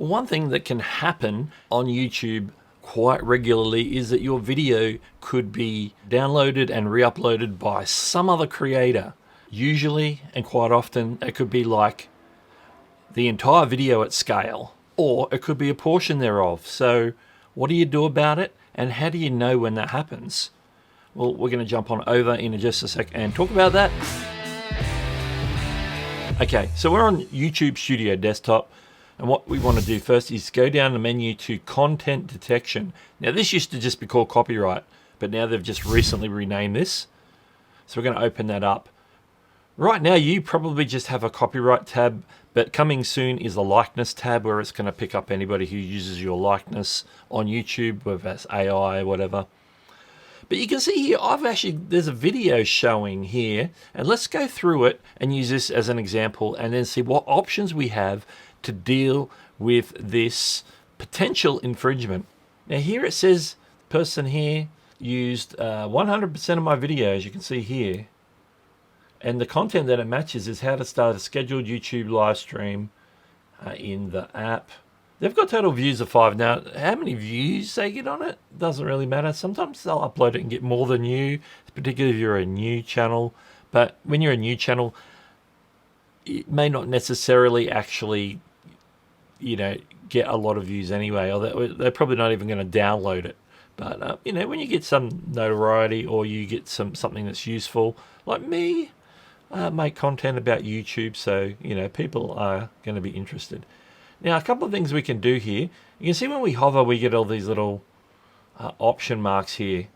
Well, one thing that can happen on YouTube quite regularly is that your video could be downloaded and re-uploaded by some other creator. Usually, and quite often, it could be like the entire video at scale, or it could be a portion thereof. So what do you do about it, and how do you know when that happens? Well, we're going to jump on over in just a sec and talk about that. Okay, so we're on YouTube Studio Desktop, and what we want to do first is go down the menu to Content Detection. Now, this used to just be called Copyright, but now they've just recently renamed this. So we're going to open that up. Right now, you probably just have a Copyright tab, but coming soon is a Likeness tab, where it's going to pick up anybody who uses your likeness on YouTube, whether that's AI or whatever. But you can see here, there's a video showing here, and let's go through it and use this as an example and then see what options we have to deal with this potential infringement. Now here it says, the person here used 100% of my videos, you can see here, and the content that it matches is how to start a scheduled YouTube live stream in the app. They've got total views of 5. Now, how many views they get on it doesn't really matter. Sometimes they'll upload it and get more than you, particularly if you're a new channel. But when you're a new channel, it may not necessarily actually, get a lot of views anyway, or they're probably not even going to download it. But, when you get some notoriety or you get something that's useful, like me, make content about YouTube, so, people are going to be interested. Now, a couple of things we can do here. You can see when we hover, we get all these little option marks here.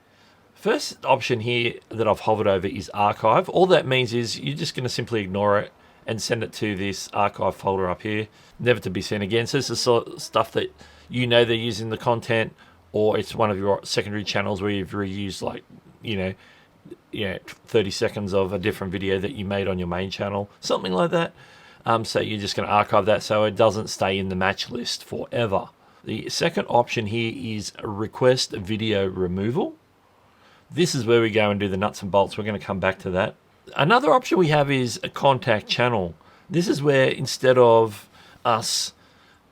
First option here that I've hovered over is archive. All that means is you're just going to simply ignore it and send it to this archive folder up here, never to be seen again. So this is sort of stuff that they're using the content, or it's one of your secondary channels where you've reused 30 seconds of a different video that you made on your main channel, something like that. So you're just going to archive that so it doesn't stay in the match list forever. The second option here is request video removal. This is where we go and do the nuts and bolts. We're going to come back to that. Another option we have is a contact channel. This is where instead of us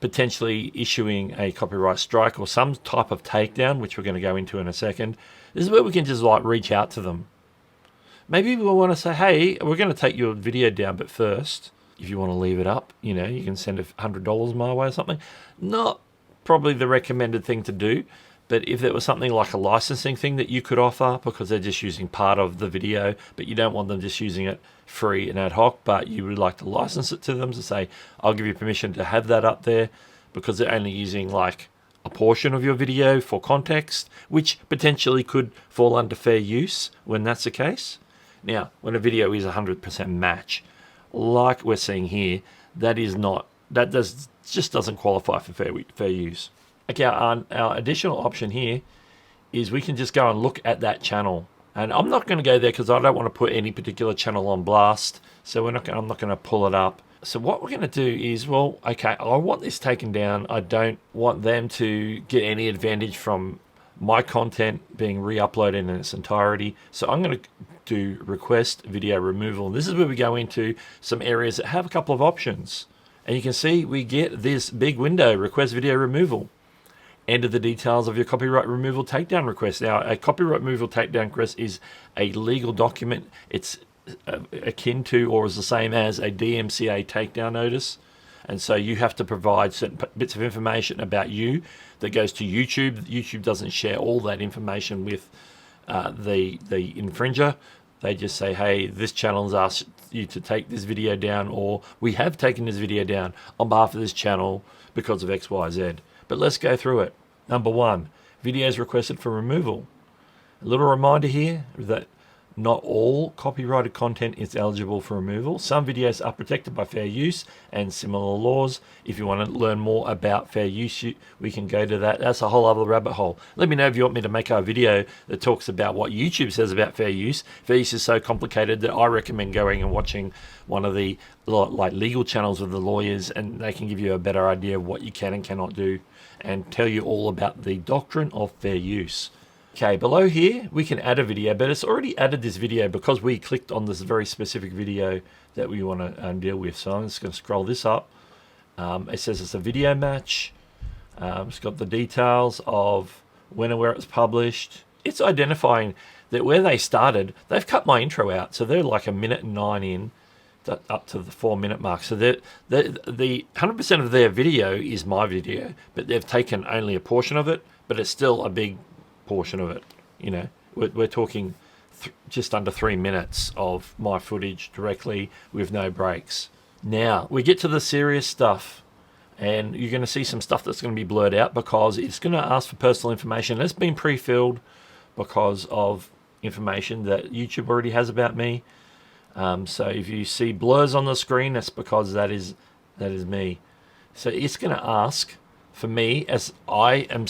potentially issuing a copyright strike or some type of takedown, which we're going to go into in a second, this is where we can just reach out to them. Maybe we'll want to say, hey, we're going to take your video down, but first, if you want to leave it up, you can send $100 my way or something. Not probably the recommended thing to do, but if there was something like a licensing thing that you could offer, because they're just using part of the video, but you don't want them just using it free and ad hoc, but you would like to license it to them to say, I'll give you permission to have that up there, because they're only using like a portion of your video for context, which potentially could fall under fair use when that's the case. Now, when a video is 100% match, like we're seeing here, just doesn't qualify for fair use. Okay, our additional option here is we can just go and look at that channel. And I'm not going to go there because I don't want to put any particular channel on blast. So I'm not going to pull it up. So what we're going to do is, I want this taken down. I don't want them to get any advantage from my content being re-uploaded in its entirety. So I'm going to do request video removal. And this is where we go into some areas that have a couple of options. And you can see we get this big window, request video removal. Enter the details of your copyright removal takedown request. Now, a copyright removal takedown request is a legal document. It's akin to or is the same as a DMCA takedown notice. And so you have to provide certain bits of information about you that goes to YouTube. YouTube doesn't share all that information with the infringer. They just say, hey, this channel has asked you to take this video down, or we have taken this video down on behalf of this channel because of X, Y, Z. But let's go through it. Number 1, videos requested for removal. A little reminder here that not all copyrighted content is eligible for removal. Some videos are protected by fair use and similar laws. If you want to learn more about fair use, we can go to that. That's a whole other rabbit hole. Let me know if you want me to make a video that talks about what YouTube says about fair use. Fair use is so complicated that I recommend going and watching one of the legal channels with the lawyers, and they can give you a better idea of what you can and cannot do and tell you all about the doctrine of fair use. Okay, below here, we can add a video, but it's already added this video because we clicked on this very specific video that we want to deal with. So I'm just going to scroll this up It says it's a video match. It's got the details of when and where it was published. It's identifying that where they started, they've cut my intro out. So they're like 1:09 in, up to the 4-minute mark. So the 100% of their video is my video, but they've taken only a portion of it, but it's still a big portion of it. You know, we're talking just under 3 minutes of my footage directly with no breaks. Now we get to the serious stuff, and you're going to see some stuff that's going to be blurred out because it's going to ask for personal information. It's been pre-filled because of information that YouTube already has about me. So if you see blurs on the screen, that's because that is me. So it's going to ask for me, as I am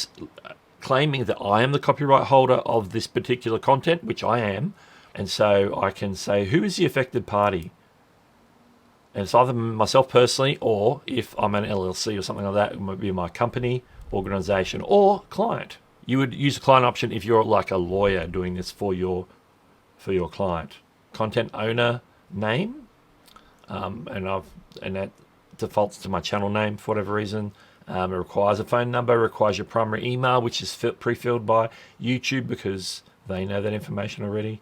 claiming that I am the copyright holder of this particular content, which I am. And so I can say, who is the affected party? And it's either myself personally, or if I'm an LLC or something like that, it might be my company, organization, or client. You would use the client option if you're like a lawyer doing this for your client. Content owner name, and that defaults to my channel name for whatever reason. It requires a phone number, requires your primary email, which is pre-filled by YouTube because they know that information already.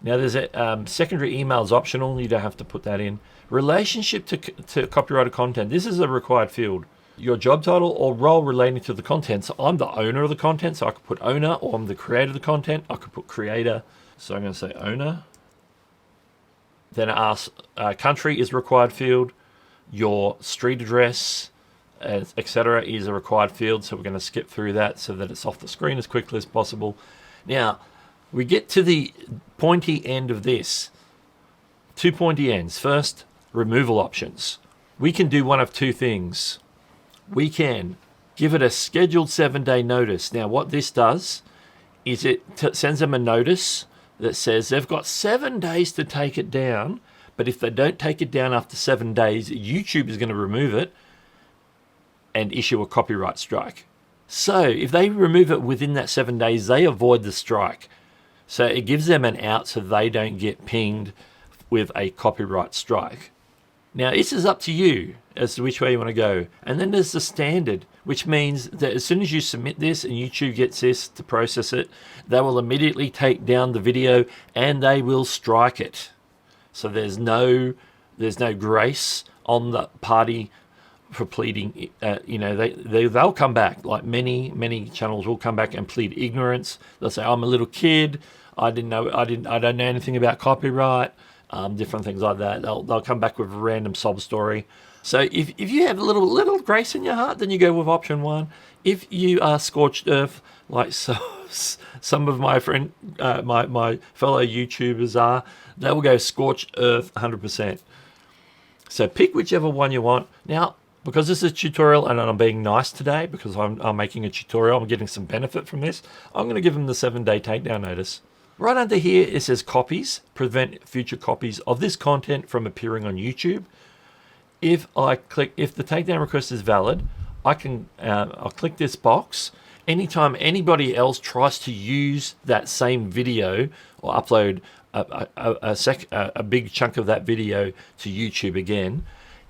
Now there's a secondary email is optional. You don't have to put that in. Relationship to copyrighted content. This is a required field. Your job title or role relating to the content. So I'm the owner of the content, so I could put owner, or I'm the creator of the content. I could put creator. So I'm going to say owner. Then it asks country is required field. Your street address, etc. is a required field. So we're going to skip through that so that it's off the screen as quickly as possible. Now, we get to the pointy end of this. 2 pointy ends. First, removal options. We can do one of two things. We can give it a scheduled 7-day notice. Now, what this does is it sends them a notice that says they've got 7 days to take it down, but if they don't take it down after 7 days, YouTube is going to remove it and issue a copyright strike. So if they remove it within that 7 days, they avoid the strike. So it gives them an out so they don't get pinged with a copyright strike. Now, this is up to you as to which way you want to go. And then there's the standard, which means that as soon as you submit this and YouTube gets this to process it, they will immediately take down the video and they will strike it. So there's no grace on the party for pleading. They'll come back. Like many channels will come back and plead ignorance. They'll say, I'm a little kid. I don't know anything about copyright. Different things like that. They'll come back with a random sob story. So if you have a little grace in your heart, then you go with option 1. If you are scorched earth, like some of my my fellow YouTubers are, they will go scorched earth 100%. So pick whichever one you want. Now, because this is a tutorial and I'm being nice today because I'm making a tutorial, I'm getting some benefit from this, I'm going to give them the 7-day takedown notice. Right under here, it says copies, prevent future copies of this content from appearing on YouTube. If the takedown request is valid, I'll click this box. Anytime anybody else tries to use that same video or upload a big chunk of that video to YouTube again,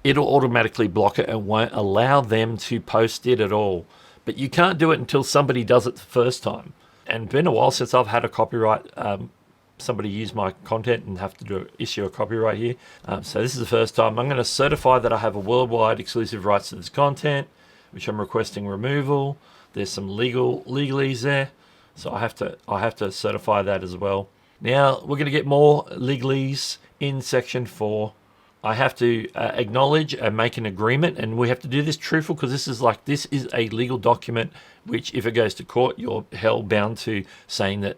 it'll automatically block it and won't allow them to post it at all. But you can't do it until somebody does it the first time. And it's been a while since I've had a copyright, somebody use my content and have to issue a copyright here. So this is the first time. I'm going to certify that I have a worldwide exclusive rights to this content, which I'm requesting removal. There's some legalese there, so I have to certify that as well. Now we're going to get more legalese in section 4. I have to acknowledge and make an agreement, and we have to do this truthful because this is a legal document, which if it goes to court, you're held bound to saying that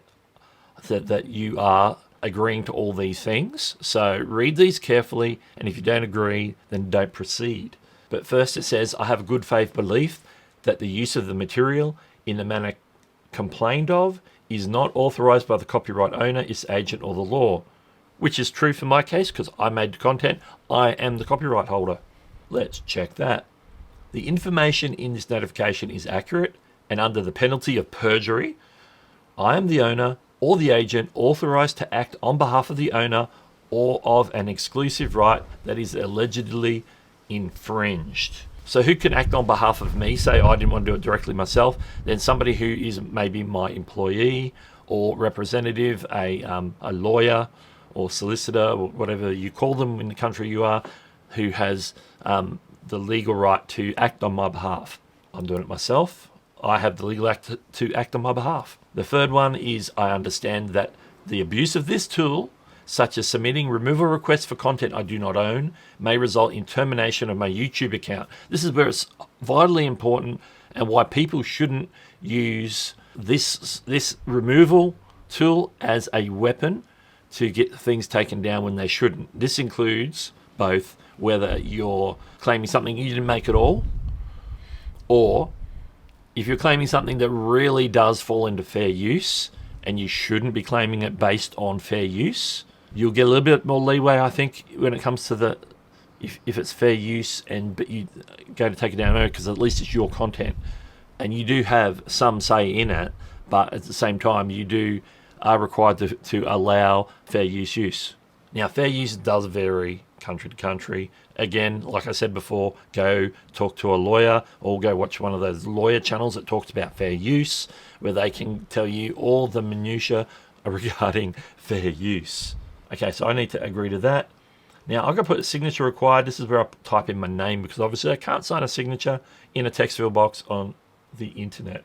you are agreeing to all these things. So read these carefully, and if you don't agree, then don't proceed. But first it says, I have a good faith belief that the use of the material in the manner complained of is not authorized by the copyright owner, its agent, or the law. Which is true for my case because I made the content. I am the copyright holder. Let's check that. The information in this notification is accurate and under the penalty of perjury. I am the owner or the agent authorized to act on behalf of the owner or of an exclusive right that is allegedly infringed. So who can act on behalf of me? Say I didn't want to do it directly myself, then somebody who is maybe my employee or representative, a lawyer or solicitor or whatever you call them in the country you are, who has the legal right to act on my behalf. I'm doing it myself. I have the legal act to act on my behalf. The third one is I understand that the abuse of this tool, such as submitting removal requests for content I do not own, may result in termination of my YouTube account. This is where it's vitally important and why people shouldn't use this removal tool as a weapon to get things taken down when they shouldn't. This includes both whether you're claiming something you didn't make at all, or if you're claiming something that really does fall into fair use and you shouldn't be claiming it based on fair use. You'll get a little bit more leeway, I think, when it comes to if it's fair use but you go to take it down because at least it's your content and you do have some say in it, but at the same time you are required to allow fair use. Now, fair use does vary country to country. Again, like I said before, go talk to a lawyer or go watch one of those lawyer channels that talks about fair use, where they can tell you all the minutiae regarding fair use. Okay, so I need to agree to that. Now, I'm going to put a signature required. This is where I type in my name because obviously I can't sign a signature in a text field box on the internet.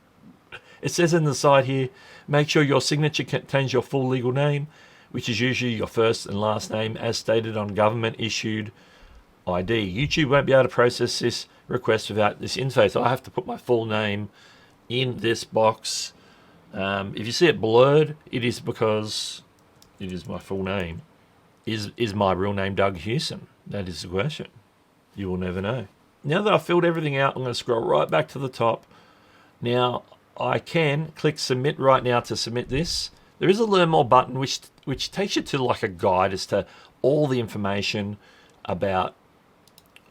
It says in the side here, make sure your signature contains your full legal name, which is usually your first and last name as stated on government-issued ID. YouTube won't be able to process this request without this info, so I have to put my full name in this box. If you see it blurred, it is because it is my full name. Is my real name Doug Hewson? That is the question. You will never know. Now that I've filled everything out, I'm going to scroll right back to the top. Now, I can click submit right now to submit this. There is a learn more button which takes you to like a guide as to all the information about,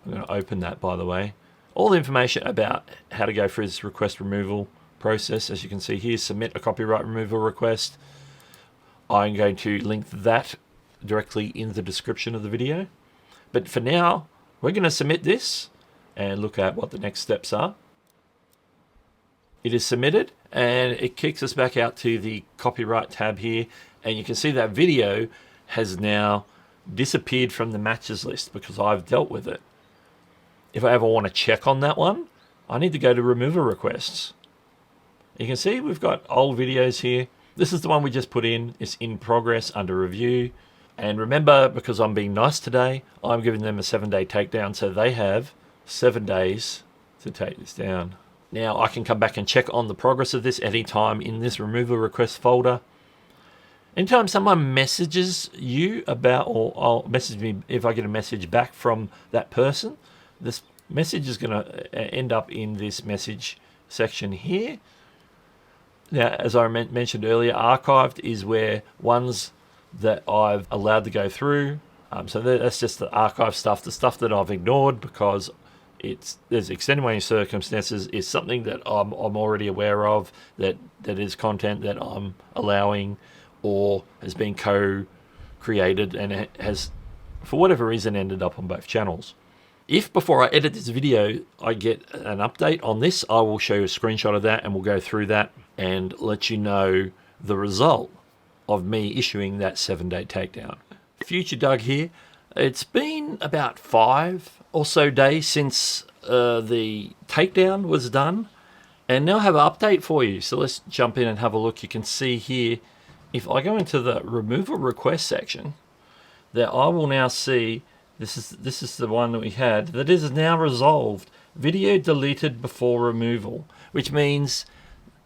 I'm going to open that by the way, all the information about how to go through this request removal process. As you can see here, submit a copyright removal request. I'm going to link that directly in the description of the video. But for now, we're going to submit this and look at what the next steps are. It is submitted and it kicks us back out to the copyright tab here, and you can see that video has now disappeared from the matches list because I've dealt with it. If I ever want to check on that one, I need to go to removal requests. You can see we've got old videos here. This is the one we just put in. It's in progress under review. And remember, because I'm being nice today, I'm giving them a 7-day takedown, so they have 7 days to take this down. Now I can come back and check on the progress of this anytime in this removal request folder. Anytime someone messages you about, or I'll message me if I get a message back from that person, this message is going to end up in this message section here. Now, as I mentioned earlier, archived is where ones that I've allowed to go through. So that's just the archive stuff, the stuff that I've ignored because there's extenuating circumstances, is something that I'm already aware of, that is content that I'm allowing or has been co-created and it has, for whatever reason, ended up on both channels. If before I edit this video I get an update on this, I will show you a screenshot of that and we'll go through that and let you know the result of me issuing that 7-day takedown. Future Doug here. It's been about 5 or so days since the takedown was done, and now I have an update for you. So let's jump in and have a look. You can see here, if I go into the removal request section, that I will now see this is the one that we had that is now resolved. Video deleted before removal, which means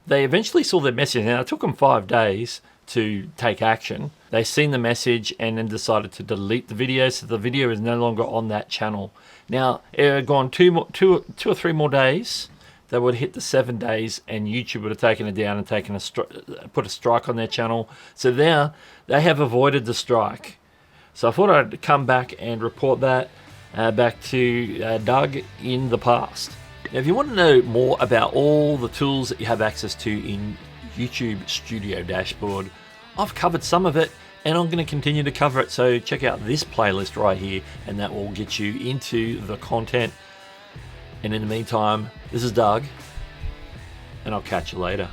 they eventually saw their message. Now it took them 5 days to take action. They seen the message and then decided to delete the video, so the video is no longer on that channel. Now it had gone two or three more days, they would hit the 7 days and YouTube would have taken it down and put a strike on their channel. So now they have avoided the strike. So I thought I'd come back and report that back to Doug in the past. Now if you want to know more about all the tools that you have access to in YouTube Studio Dashboard, I've covered some of it and I'm going to continue to cover it, so check out this playlist right here and that will get you into the content And in the meantime, this is Doug, and I'll catch you later.